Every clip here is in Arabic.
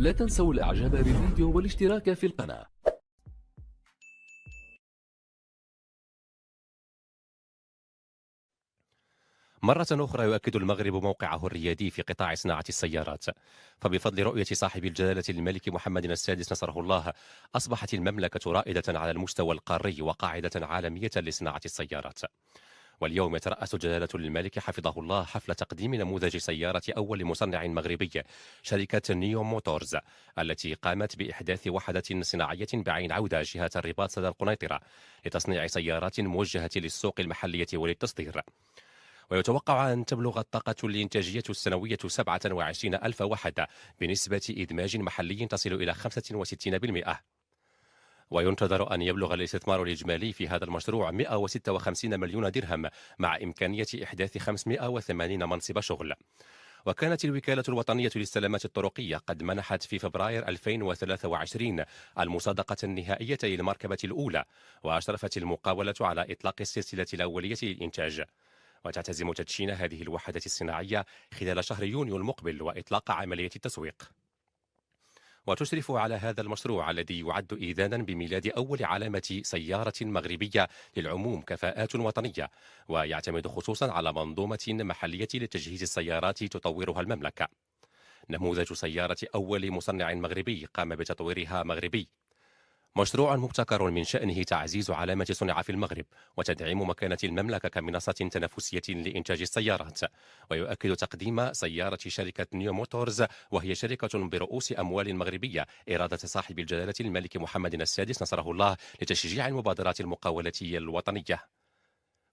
لا تنسوا الإعجاب بالفيديو والاشتراك في القناة. مرة أخرى يؤكد المغرب موقعه الريادي في قطاع صناعة السيارات، فبفضل رؤية صاحب الجلالة الملك محمد السادس نصره الله أصبحت المملكة رائدة على المستوى القاري وقاعدة عالمية لصناعة السيارات. واليوم يترأس جلالة الملك حفظه الله حفل تقديم نموذج سيارة أول مصنع مغربي، شركة نيو موتورز، التي قامت بإحداث وحدة صناعية بعين عودة جهة الرباط سد القنيطرة لتصنيع سيارات موجهة للسوق المحلية وللتصدير. ويتوقع أن تبلغ الطاقة الإنتاجية السنوية 27 ألف وحدة بنسبة إدماج محلي تصل إلى 65%. وينتظر أن يبلغ الاستثمار الإجمالي في هذا المشروع 156 مليون درهم مع إمكانية إحداث 580 منصب شغل. وكانت الوكالة الوطنية للسلامات الطرقية قد منحت في فبراير 2023 المصادقة النهائية للمركبة الأولى، وأشرفت المقاولة على إطلاق السلسلة الأولية للإنتاج. وتعتزم تدشين هذه الوحدة الصناعية خلال شهر يونيو المقبل وإطلاق عملية التسويق. وتشرف على هذا المشروع الذي يعد إذانا بميلاد أول علامة سيارة مغربية للعموم كفاءات وطنية، ويعتمد خصوصا على منظومة محلية لتجهيز السيارات تطورها المملكة. نموذج سيارة أول مصنع مغربي قام بتطويرها مغربي، مشروع مبتكر من شأنه تعزيز علامة صنع في المغرب وتدعيم مكانة المملكة كمنصة تنافسية لإنتاج السيارات. ويؤكد تقديم سيارة شركة نيو موتورز، وهي شركة برؤوس أموال مغربية، إرادة صاحب الجلالة الملك محمد السادس نصره الله لتشجيع المبادرات المقاولاتية الوطنية.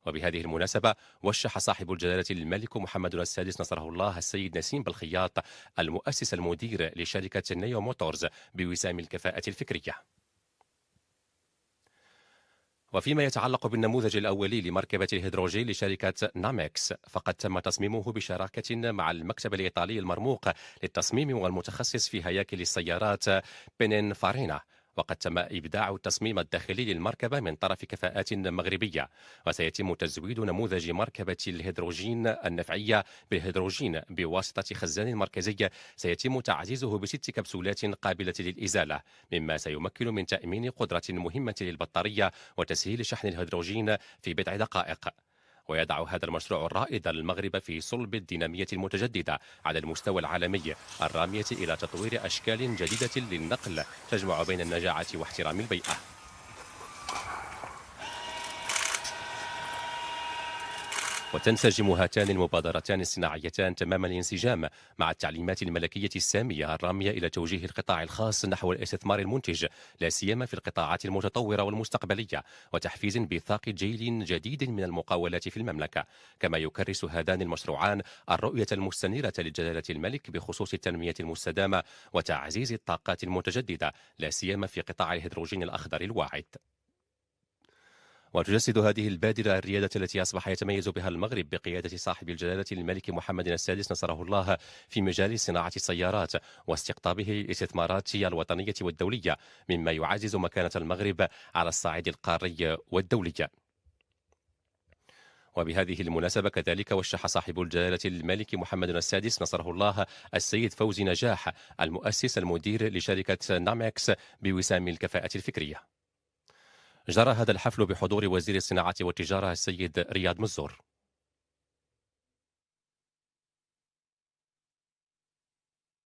وبهذه المناسبة وشح صاحب الجلالة الملك محمد السادس نصره الله السيد نسيم بالخياط المؤسس المدير لشركة نيو موتورز بوسام الكفاءة الفكرية. وفيما يتعلق بالنموذج الأولي لمركبة الهيدروجين لشركة نامكس، فقد تم تصميمه بشراكة مع المكتب الإيطالي المرموق للتصميم والمتخصص في هياكل السيارات بينين فارينا. وقد تم إبداع التصميم الداخلي للمركبة من طرف كفاءات مغربية، وسيتم تزويد نموذج مركبة الهيدروجين النفعية بالهيدروجين بواسطة خزان مركزي سيتم تعزيزه ب6 كبسولات قابلة للإزالة، مما سيمكن من تأمين قدرة مهمة للبطارية وتسهيل شحن الهيدروجين في بضع دقائق. ويضع هذا المشروع الرائد المغرب في صلب الدينامية المتجددة على المستوى العالمي الرامية إلى تطوير أشكال جديدة للنقل تجمع بين النجاعة واحترام البيئة. وتنسجم هاتان المبادرتان الصناعيتان تمام الانسجام مع التعليمات الملكية السامية الرامية إلى توجيه القطاع الخاص نحو الاستثمار المنتج، لا سيما في القطاعات المتطورة والمستقبلية، وتحفيز بإيثاق جيل جديد من المقاولات في المملكة. كما يكرس هذان المشروعان الرؤية المستنيرة لجلالة الملك بخصوص التنمية المستدامة وتعزيز الطاقات المتجددة، لا سيما في قطاع الهيدروجين الأخضر الواعد. وتجسد هذه البادرة الريادة التي أصبح يتميز بها المغرب بقيادة صاحب الجلالة الملك محمد السادس نصره الله في مجال صناعة السيارات واستقطابه الاستثمارات الوطنية والدولية، مما يعزز مكانة المغرب على الصعيد القاري والدولي. وبهذه المناسبة كذلك وشح صاحب الجلالة الملك محمد السادس نصره الله السيد فوزي نجاح المؤسس المدير لشركة نامكس بوسام الكفاءة الفكرية. جرى هذا الحفل بحضور وزير الصناعة والتجارة السيد رياض مزور.